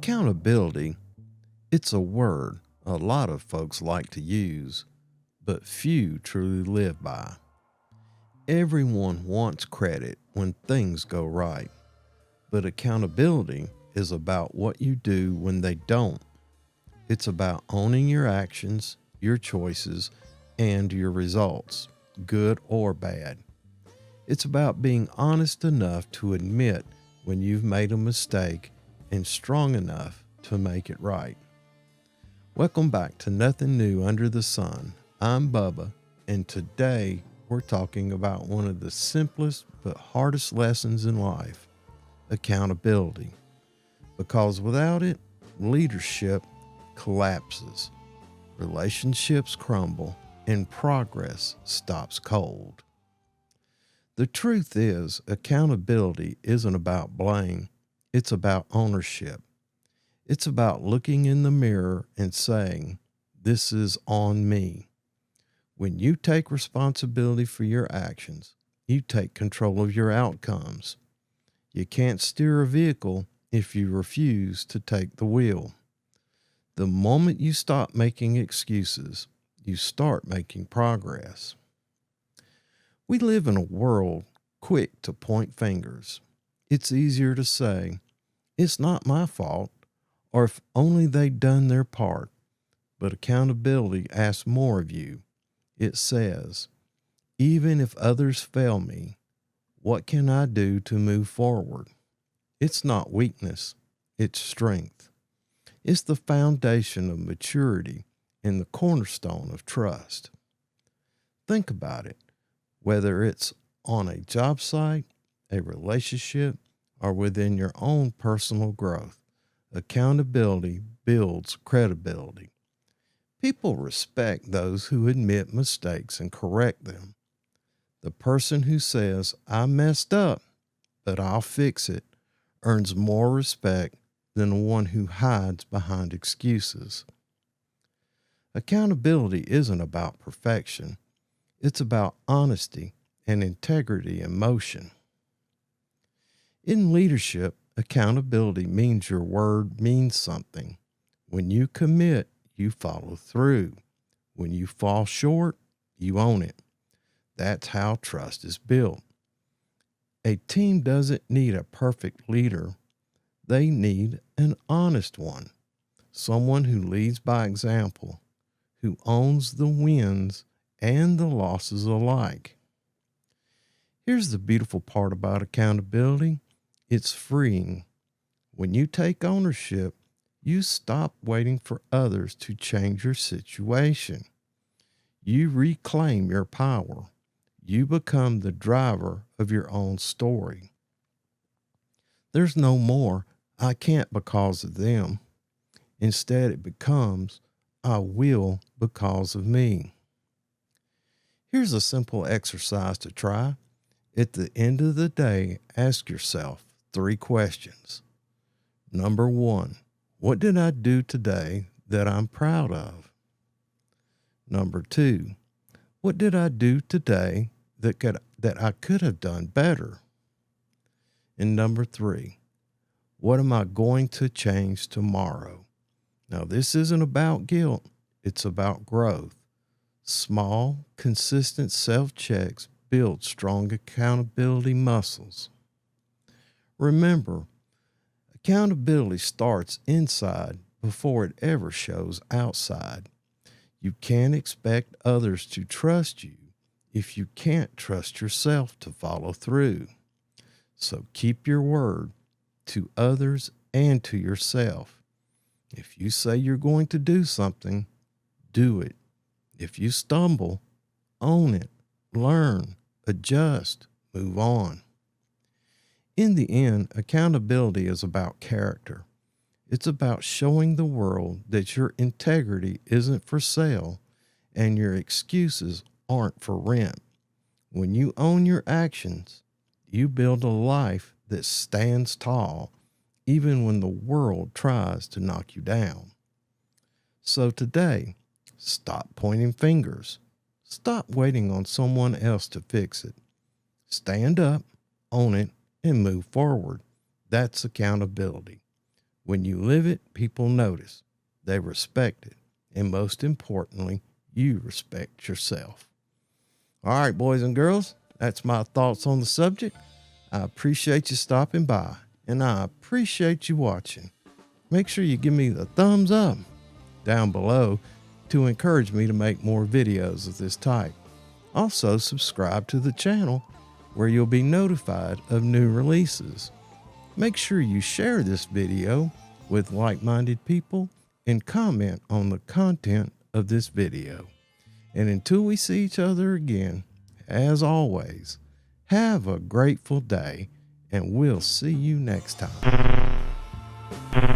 Accountability, it's a word a lot of folks like to use, but few truly live by. Everyone wants credit when things go right, but accountability is about what you do when they don't. It's about owning your actions, your choices, and your results, good or bad. It's about being honest enough to admit when you've made a mistake and strong enough to make it right. Welcome back to Nothing New Under the Sun. I'm Bubba, and today we're talking about one of the simplest but hardest lessons in life, accountability. Because without it, leadership collapses, relationships crumble, and progress stops cold. The truth is, accountability isn't about blame, it's about ownership. It's about looking in the mirror and saying, "This is on me." When you take responsibility for your actions, you take control of your outcomes. You can't steer a vehicle if you refuse to take the wheel. The moment you stop making excuses, you start making progress. We live in a world quick to point fingers. It's easier to say, "It's not my fault," or "if only they'd done their part." But accountability asks more of you. It says, "Even if others fail me, what can I do to move forward?" It's not weakness, it's strength. It's the foundation of maturity and the cornerstone of trust. Think about it, whether it's on a job site, a relationship, or within your own personal growth. Accountability builds credibility. People respect those who admit mistakes and correct them. The person who says, "I messed up, but I'll fix it," earns more respect than the one who hides behind excuses. Accountability isn't about perfection, it's about honesty and integrity in motion. In leadership, accountability means your word means something. When you commit, you follow through. When you fall short, you own it. That's how trust is built. A team doesn't need a perfect leader. They need an honest one. Someone who leads by example, who owns the wins and the losses alike. Here's the beautiful part about accountability. It's freeing. When you take ownership, you stop waiting for others to change your situation. You reclaim your power. You become the driver of your own story. There's no more, "I can't because of them." Instead, it becomes, "I will because of me." Here's a simple exercise to try. At the end of the day, ask yourself 3 questions. Number 1, what did I do today that I'm proud of? Number 2, what did I do today that I could have done better? And number 3, what am I going to change tomorrow? Now, this isn't about guilt, it's about growth. Small, consistent self-checks build strong accountability muscles. Remember, accountability starts inside before it ever shows outside. You can't expect others to trust you if you can't trust yourself to follow through. So keep your word to others and to yourself. If you say you're going to do something, do it. If you stumble, own it, learn, adjust, move on. In the end, accountability is about character. It's about showing the world that your integrity isn't for sale and your excuses aren't for rent. When you own your actions, you build a life that stands tall even when the world tries to knock you down. So today, stop pointing fingers. Stop waiting on someone else to fix it. Stand up, own it, and move forward. That's accountability. When you live it, people notice, they respect it, and most importantly, you respect yourself. All right, boys and girls, that's my thoughts on the subject. I appreciate you stopping by, and I appreciate you watching. Make sure you give me the thumbs up down below to encourage me to make more videos of this type. Also, subscribe to the channel where you'll be notified of new releases. Make sure you share this video with like-minded people and comment on the content of this video. And until we see each other again, as always, have a grateful day, and we'll see you next time.